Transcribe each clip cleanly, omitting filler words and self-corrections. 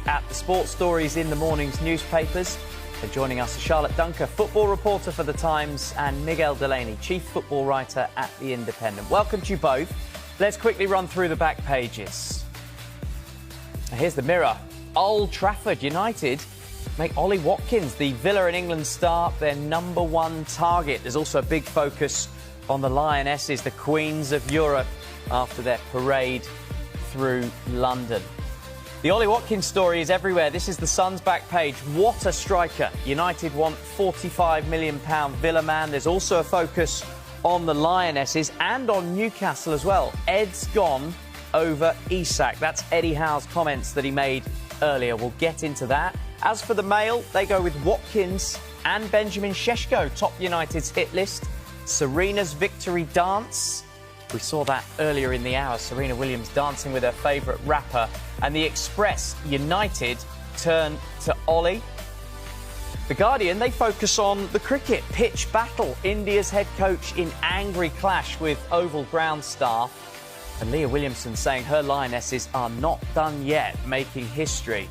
at the sports stories in the morning's newspapers. And joining us are Charlotte Dunker, football reporter for The Times, and Miguel Delaney, chief football writer at The Independent. Welcome to you both. Let's quickly run through the back pages. Here's the Mirror. Old Trafford United make Ollie Watkins, the Villa and England star, their #1 target. There's also a big focus on the Lionesses, the Queens of Europe, after their parade through London. The Ollie Watkins story is everywhere. This is the Sun's back page. What a striker. United want £45 million Villa man. There's also a focus on the Lionesses and on Newcastle as well. Ed's gone over Isak. That's Eddie Howe's comments that he made earlier. We'll get into that. As for the Mail, they go with Watkins and Benjamin Sesko, top United's hit list. Serena's victory dance. We saw that earlier in the hour. Serena Williams dancing with her favourite rapper. And the Express, United turn to Ollie. The Guardian, they focus on the cricket pitch battle. India's head coach in angry clash with Oval ground staff. And Leah Williamson saying her Lionesses are not done yet, making history.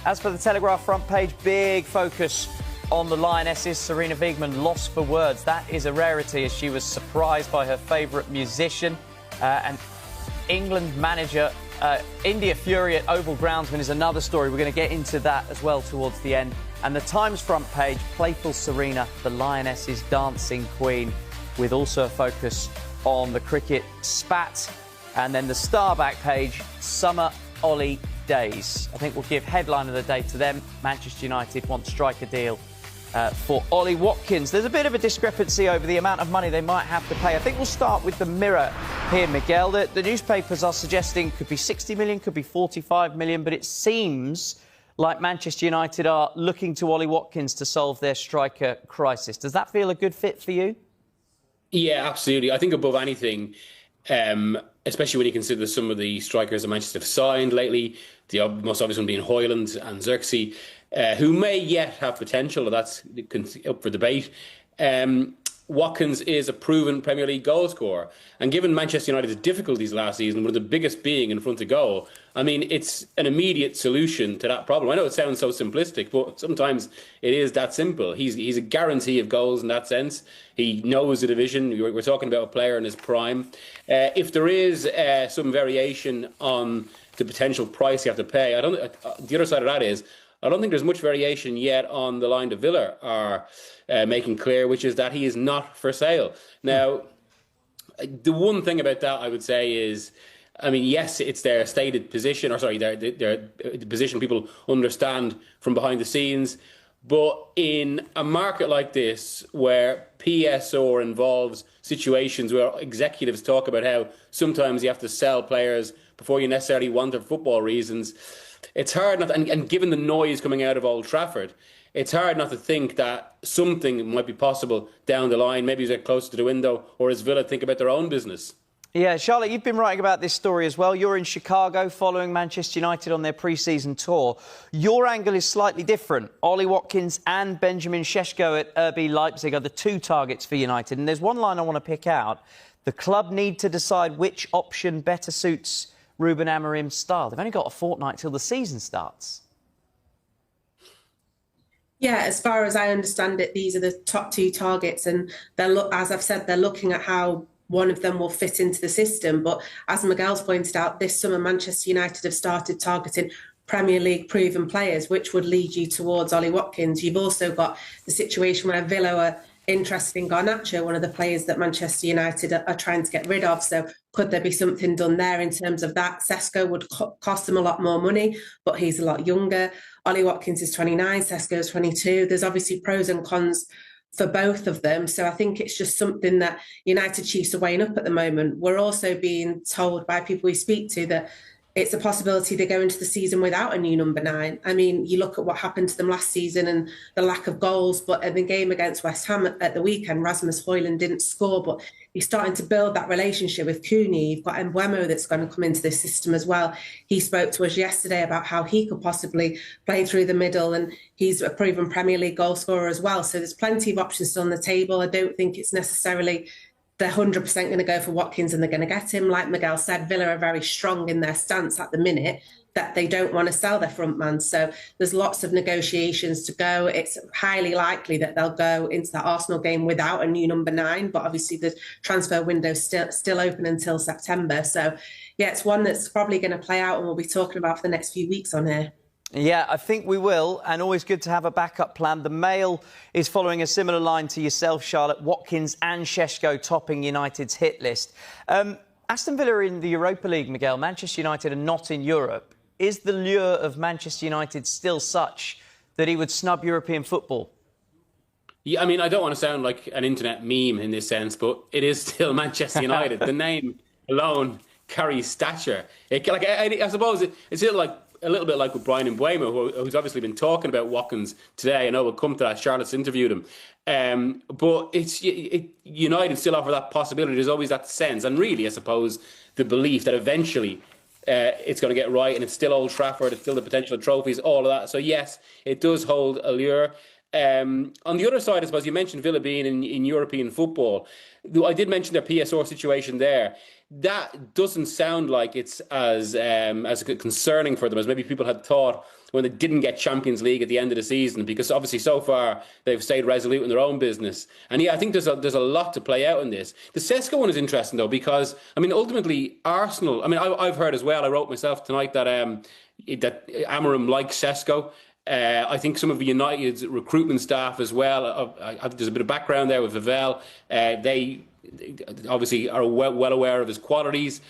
As for the Telegraph front page, big focus on the Lionesses. Serena Wiegman lost for words. That is a rarity, as she was surprised by her favourite musician. And England manager, India fury at Oval groundsman is another story. We're going to get into that as well towards the end. And the Times front page, playful Serena, the Lionesses dancing queen, with also a focus on the cricket spat. And then the Star back page, summer Ollie days. I think we'll give headline of the day to them. Manchester United want striker deal for Ollie Watkins. There's a bit of a discrepancy over the amount of money they might have to pay. I think we'll start with the Mirror here, Miguel. The newspapers are suggesting could be 60 million, could be 45 million, but it seems like Manchester United are looking to Ollie Watkins to solve their striker crisis. Does that feel a good fit for you? Yeah, absolutely. I think above anything, especially when you consider some of the strikers that Manchester have signed lately, the most obvious one being Højlund and Xerxes, who may yet have potential, that's up for debate. Watkins is a proven Premier League goal scorer. And given Manchester United's difficulties last season, one of the biggest being in front of goal, I mean, it's an immediate solution to that problem. I know it sounds so simplistic, but sometimes it is that simple. He's a guarantee of goals in that sense. He knows the division. We're talking about a player in his prime. If there is some variation on the potential price you have to pay, the other side of that is, I don't think there's much variation yet on the line that Villa are making clear, which is that he is not for sale. Now, the one thing about that I would say is, I mean, yes, it's their stated position, or sorry, their position people understand from behind the scenes. But in a market like this, where PSO involves situations where executives talk about how sometimes you have to sell players before you necessarily want them for football reasons, it's hard not, and given the noise coming out of Old Trafford, it's hard not to think that something might be possible down the line. Maybe as they get closer to the window, or as Villa think about their own business. Yeah, Charlotte, you've been writing about this story as well. You're in Chicago following Manchester United on their pre-season tour. Your angle is slightly different. Ollie Watkins and Benjamin Sesko at RB Leipzig are the two targets for United. And there's one line I want to pick out. The club need to decide which option better suits Ruben Amorim's style. They've only got a fortnight till the season starts. Yeah, as far as I understand it, these are the top two targets. And as I've said, they're looking at how one of them will fit into the system. But as Miguel's pointed out, this summer Manchester United have started targeting Premier League proven players, which would lead you towards Ollie Watkins. You've also got the situation where Villa are interested in Garnacho, one of the players that Manchester United are trying to get rid of. So could there be something done there in terms of that? Sesko would cost them a lot more money, but he's a lot younger. Ollie Watkins is 29, Sesko is 22. There's obviously pros and cons for both of them. So I think it's just something that United Chiefs are weighing up at the moment. We're also being told by people we speak to that it's a possibility they go into the season without a new number 9. I mean, you look at what happened to them last season and the lack of goals, but in the game against West Ham at the weekend, Rasmus Højlund didn't score, but he's starting to build that relationship with Cooney. You've got Mbeumo that's going to come into this system as well. He spoke to us yesterday about how he could possibly play through the middle, and he's a proven Premier League goal scorer as well. So there's plenty of options still on the table. I don't think it's necessarily they're 100% going to go for Watkins and they're going to get him. Like Miguel said, Villa are very strong in their stance at the minute that they don't want to sell their front man. So there's lots of negotiations to go. It's highly likely that they'll go into the Arsenal game without a new number 9, but obviously the transfer window is still open until September. So yeah, it's one that's probably going to play out and we'll be talking about for the next few weeks on here. Yeah, I think we will, and always good to have a backup plan. The Mail is following a similar line to yourself, Charlotte. Watkins and Šeško topping United's hit list. Aston Villa are in the Europa League, Miguel. Manchester United are not in Europe. Is the lure of Manchester United still such that he would snub European football? Yeah, I mean, I don't want to sound like an internet meme in this sense, but it is still Manchester United. The name alone carries stature. I suppose it's a little bit like with Brian Mbeumo, who's obviously been talking about Watkins today. I know we'll come to that. Charlotte's interviewed him. But United still offer that possibility. There's always that sense. And really, I suppose, the belief that eventually it's going to get right and it's still Old Trafford, it's still the potential trophies, all of that. So, yes, it does hold allure. On the other side, I suppose, you mentioned Villa being in European football. I did mention their PSR situation there. That doesn't sound like it's as concerning for them as maybe people had thought when they didn't get Champions League at the end of the season, because obviously so far they've stayed resolute in their own business. And yeah, I think there's a lot to play out in this. The Sesko one is interesting though, because I mean ultimately Arsenal. I mean I've heard as well. I wrote myself tonight that Amorim likes Šeško. I think some of United's recruitment staff as well. There's a bit of background there with Vivel. They obviously are well aware of his qualities.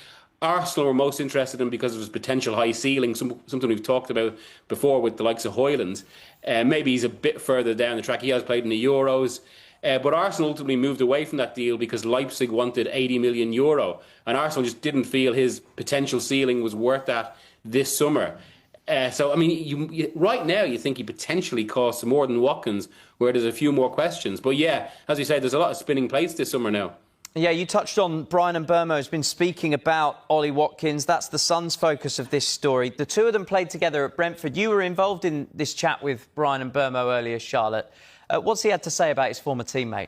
Arsenal were most interested in him because of his potential high ceiling, something we've talked about before with the likes of Højlund. Maybe he's a bit further down the track. He has played in the Euros. But Arsenal ultimately moved away from that deal because Leipzig wanted €80 million. And Arsenal just didn't feel his potential ceiling was worth that this summer. So, I mean, right now you think he potentially costs more than Watkins, where there's a few more questions. But yeah, as you say, there's a lot of spinning plates this summer now. Yeah, you touched on Brian Mbeumo has been speaking about Ollie Watkins. That's the Sun's focus of this story. The two of them played together at Brentford. You were involved in this chat with Brian Mbeumo earlier, Charlotte. What's he had to say about his former teammate?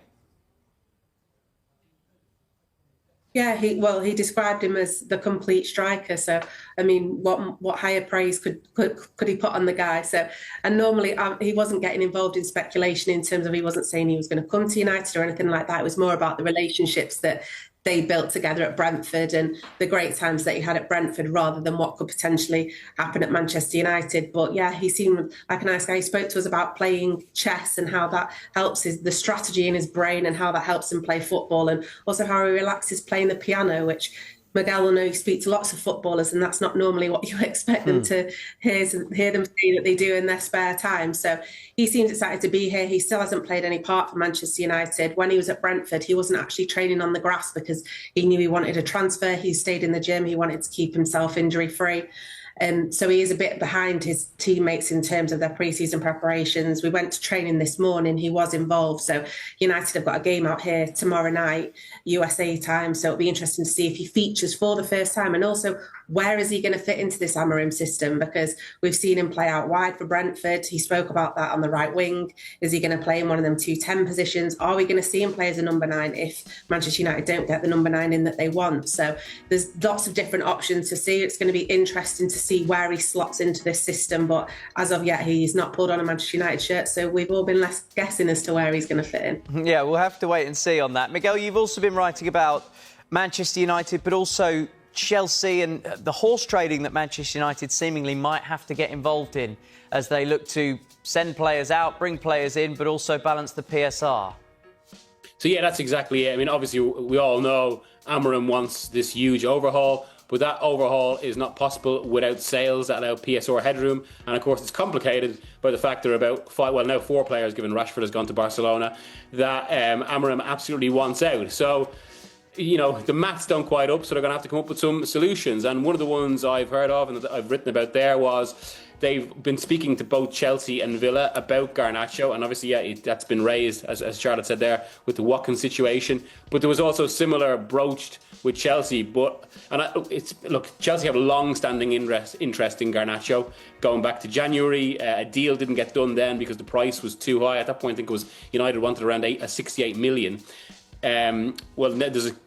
Yeah, he described him as the complete striker. So, I mean, what higher praise could he put on the guy? So, and normally he wasn't getting involved in speculation in terms of he wasn't saying he was going to come to United or anything like that. It was more about the relationships that they built together at Brentford and the great times that he had at Brentford rather than what could potentially happen at Manchester United. But yeah, he seemed like a nice guy. He spoke to us about playing chess and how that helps the strategy in his brain and how that helps him play football, and also how he relaxes playing the piano, which Miguel will know he speaks to lots of footballers, and that's not normally what you expect them to hear them say that they do in their spare time. So he seems excited to be here. He still hasn't played any part for Manchester United. When he was at Brentford, he wasn't actually training on the grass because he knew he wanted a transfer. He stayed in the gym. He wanted to keep himself injury-free. So he is a bit behind his teammates in terms of their pre-season preparations. We went to training this morning. He was involved. So United have got a game out here tomorrow night, USA time. So it'll be interesting to see if he features for the first time. And also, where is he going to fit into this Amorim system? Because we've seen him play out wide for Brentford. He spoke about that on the right wing. Is he going to play in one of them 2-10 positions? Are we going to see him play as a number 9 if Manchester United don't get the number 9 in that they want? So there's lots of different options to see. It's going to be interesting to see where he slots into this system. But as of yet, he's not pulled on a Manchester United shirt. So we've all been left guessing as to where he's going to fit in. Yeah, we'll have to wait and see on that. Miguel, you've also been writing about Manchester United, but also Chelsea and the horse trading that Manchester United seemingly might have to get involved in as they look to send players out, bring players in, but also balance the PSR. So yeah, that's exactly it. I mean, obviously we all know Amorim wants this huge overhaul, but that overhaul is not possible without sales that allow PSR headroom. And of course, it's complicated by the fact there are about 4 players, given Rashford has gone to Barcelona, that Amorim absolutely wants out. So, you know, the maths don't quite up, so they're going to have to come up with some solutions. And one of the ones I've heard of and that I've written about there was they've been speaking to both Chelsea and Villa about Garnacho. And obviously, yeah, that's been raised, as Charlotte said there, with the Watkins situation. But there was also similar broached with Chelsea. Look, Chelsea have a long-standing interest in Garnacho. Going back to January, a deal didn't get done then because the price was too high. At that point, I think it was United wanted around 68 million. Well,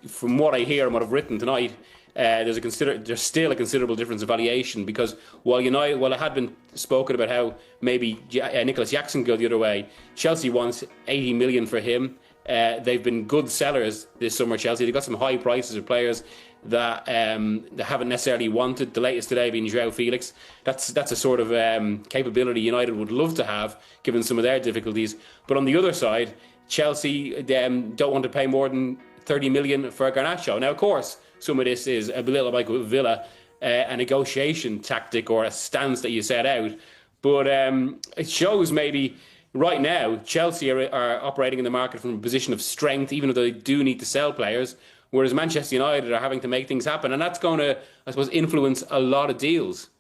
from what I hear and what I've written tonight, there's still a considerable difference of valuation, because while it had been spoken about how maybe Nicholas Jackson could go the other way, Chelsea wants 80 million for him. They've been good sellers this summer, Chelsea. They've got some high prices of players that they haven't necessarily wanted. The latest today being João Felix. That's a sort of capability United would love to have, given some of their difficulties. But on the other side, Chelsea don't want to pay more than 30 million for Garnacho. Now, of course, some of this is a little like with Villa, a negotiation tactic or a stance that you set out. But it shows maybe right now Chelsea are operating in the market from a position of strength, even though they do need to sell players, whereas Manchester United are having to make things happen. And that's going to, I suppose, influence a lot of deals.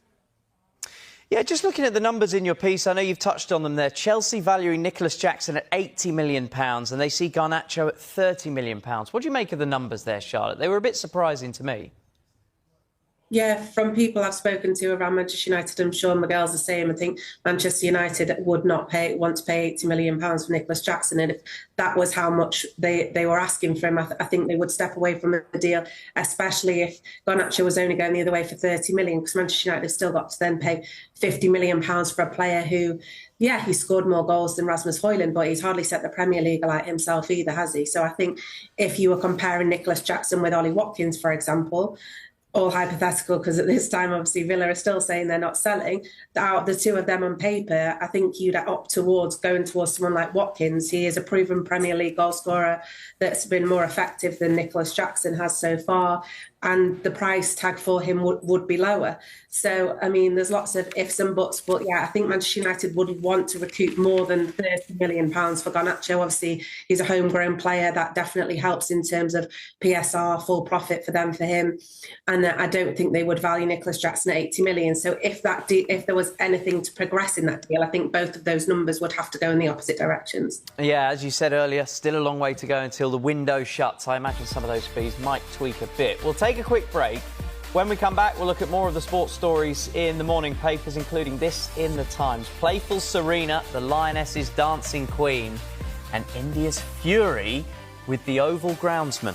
Yeah, just looking at the numbers in your piece, I know you've touched on them there. Chelsea valuing Nicholas Jackson at £80 million and they see Garnacho at £30 million. What do you make of the numbers there, Charlotte? They were a bit surprising to me. Yeah, from people I've spoken to around Manchester United, I'm sure Miguel's the same. I think Manchester United would not want to pay £80 million for Nicholas Jackson. And if that was how much they were asking for him, I think they would step away from the deal, especially if Garnacho was only going the other way for 30 million, because Manchester United have still got to then pay £50 million for a player who, yeah, he scored more goals than Rasmus Højlund, but he's hardly set the Premier League alight himself either, has he? So I think if you were comparing Nicholas Jackson with Ollie Watkins, for example, all hypothetical, because at this time, obviously, Villa are still saying they're not selling. Out the two of them on paper, I think you'd opt towards going towards someone like Watkins. He is a proven Premier League goalscorer that's been more effective than Nicholas Jackson has so far, and the price tag for him would be lower. So, I mean, there's lots of ifs and buts, but yeah, I think Manchester United would want to recoup more than £30 million for Garnacho. Obviously, he's a homegrown player. That definitely helps in terms of PSR, full profit for him. And I don't think they would value Nicholas Jackson at 80 million. So if there was anything to progress in that deal, I think both of those numbers would have to go in the opposite directions. Yeah, as you said earlier, still a long way to go until the window shuts. I imagine some of those fees might tweak a bit. We'll take a quick break. When we come back, we'll look at more of the sports stories in the morning papers, including this in the Times. Playful Serena, the Lioness's dancing queen, and India's fury with the Oval groundsman.